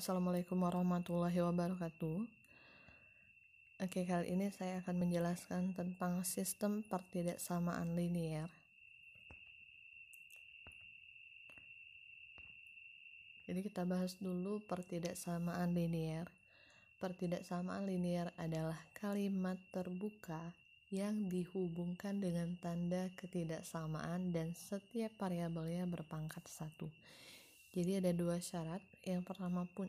Assalamualaikum warahmatullahi wabarakatuh. Oke, kali ini saya akan menjelaskan tentang sistem pertidaksamaan linier. Jadi kita bahas dulu pertidaksamaan linier. Pertidaksamaan linier adalah kalimat terbuka yang dihubungkan dengan tanda ketidaksamaan dan setiap variabelnya berpangkat 1. Jadi ada 2 syarat. Yang pertama pun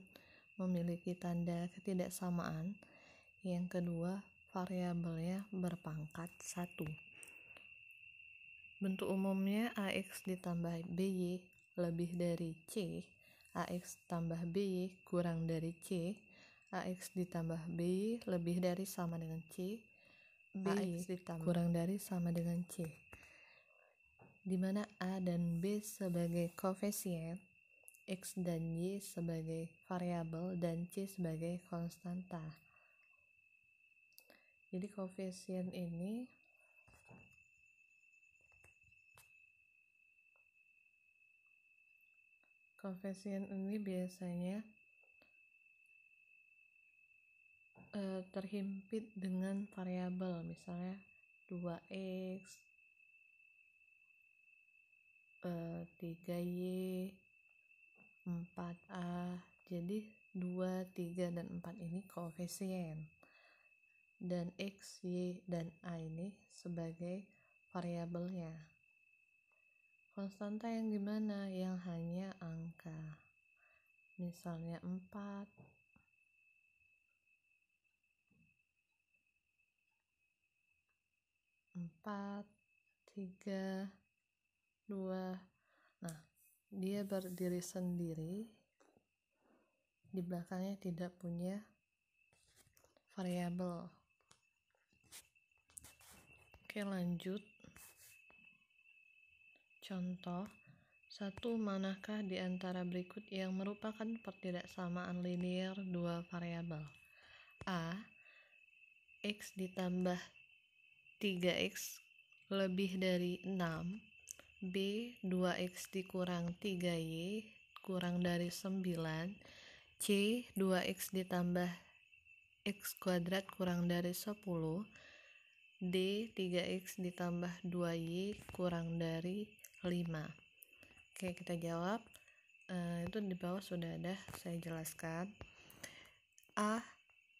memiliki tanda ketidaksamaan. Yang kedua, variabelnya berpangkat 1. Bentuk umumnya AX ditambah BY lebih dari C, AX tambah BY kurang dari C, AX ditambah BY lebih dari sama dengan C, BY kurang dari sama dengan C. Di mana A dan B sebagai koefisien, X dan Y sebagai variabel, dan C sebagai konstanta. Jadi koefisien ini biasanya terhimpit dengan variabel, misalnya 2x, 3y, 4a. Jadi 2, 3, dan 4 ini koefisien, dan x, y, dan a ini sebagai variabelnya. Konstanta yang gimana? Yang hanya angka, misalnya 4, 3, 2. Nah, dia berdiri sendiri, di belakangnya tidak punya variabel. Oke, lanjut. Contoh 1. Manakah di antara berikut yang merupakan pertidaksamaan linier 2 variabel? A. X ditambah 3x lebih dari 6. B. 2x dikurang 3y kurang dari 9. C. 2x ditambah x kuadrat kurang dari 10. D. 3x ditambah 2y kurang dari 5. Oke, kita jawab. Itu di bawah sudah ada, saya jelaskan. A.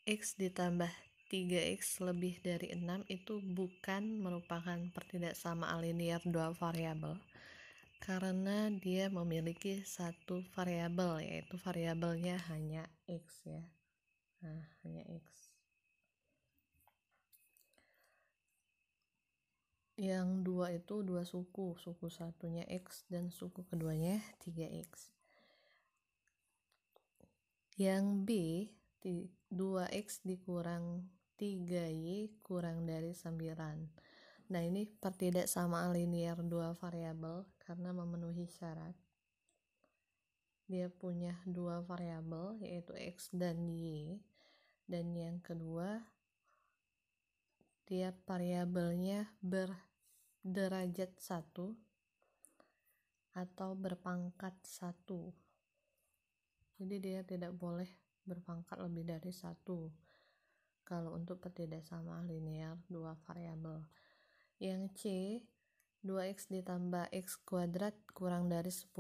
X ditambah 3x lebih dari 6 itu bukan merupakan pertidaksamaan linier 2 variabel, karena dia memiliki satu variabel, yaitu variabelnya hanya x ya. Nah, hanya x. Yang 2 itu 2 suku satunya x dan suku keduanya 3x. Yang B, 2x dikurang 3y kurang dari 9. Nah, ini pertidaksamaan linier 2 variabel karena memenuhi syarat. Dia punya 2 variabel, yaitu x dan y. Dan yang kedua, tiap variabelnya berderajat 1 atau berpangkat 1. Jadi dia tidak boleh berpangkat lebih dari 1 kalau untuk pertidaksamaan linier 2 variabel. Yang C, 2x ditambah x kuadrat kurang dari 10.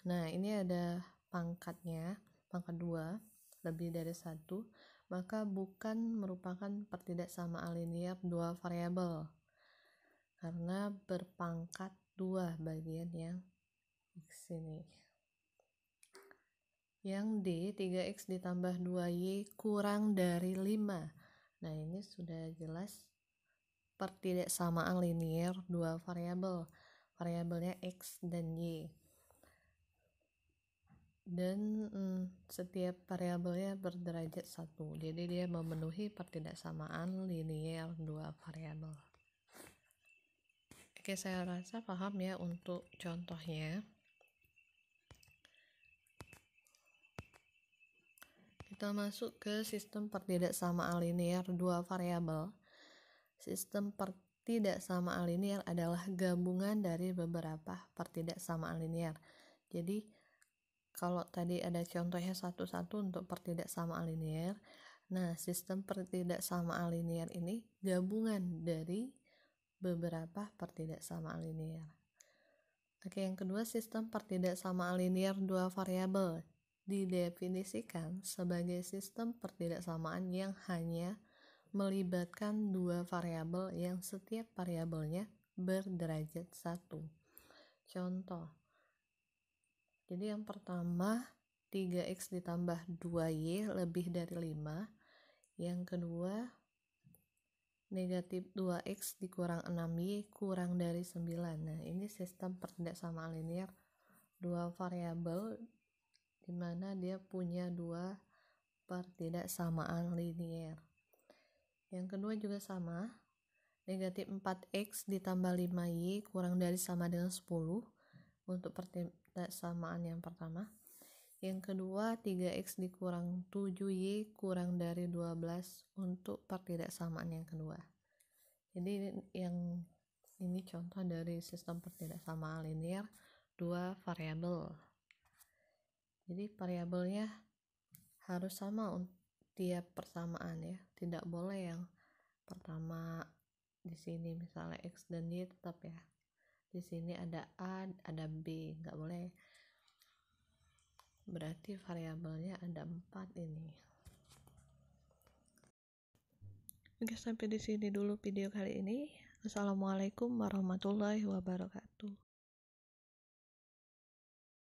Nah, ini ada pangkatnya, pangkat 2 lebih dari 1, maka bukan merupakan pertidaksamaan linier 2 variabel karena berpangkat 2 bagian yang x ini. Yang D, 3x ditambah 2y kurang dari 5. Nah, ini sudah jelas pertidaksamaan linier 2 variabel. Variabelnya x dan y. Dan setiap variabelnya berderajat 1. Jadi dia memenuhi pertidaksamaan linier 2 variabel. Oke, saya rasa paham ya untuk contohnya. Kita masuk ke sistem pertidaksamaan linier 2 variabel. Sistem pertidaksamaan linier adalah gabungan dari beberapa pertidaksamaan linier. Jadi Kalau tadi ada contohnya satu-satu untuk pertidaksamaan linear. Nah, sistem pertidaksamaan linear ini gabungan dari beberapa pertidaksamaan linear. Oke, yang kedua, sistem pertidaksamaan linear dua variabel didefinisikan sebagai sistem pertidaksamaan yang hanya melibatkan dua variabel yang setiap variabelnya berderajat 1. Contoh, jadi yang pertama 3x ditambah 2y lebih dari 5. Yang kedua negatif 2x dikurang 6y kurang dari 9. Nah, ini sistem pertidaksamaan linear dua variabel dimana dia punya dua pertidaksamaan linear. Yang kedua juga sama, negatif 4x ditambah 5y kurang dari sama dengan 10 untuk pertidaksamaan yang pertama. Yang kedua 3x dikurang 7y kurang dari 12 untuk pertidaksamaan yang kedua. Jadi yang ini contoh dari sistem pertidaksamaan linear dua variabel. Jadi variabelnya harus sama untuk tiap persamaan ya, tidak boleh yang pertama di sini misalnya x dan y tetap ya, di sini ada a ada b, nggak boleh, berarti variabelnya ada 4 ini. Oke, sampai di sini dulu video kali ini. Assalamualaikum warahmatullahi wabarakatuh.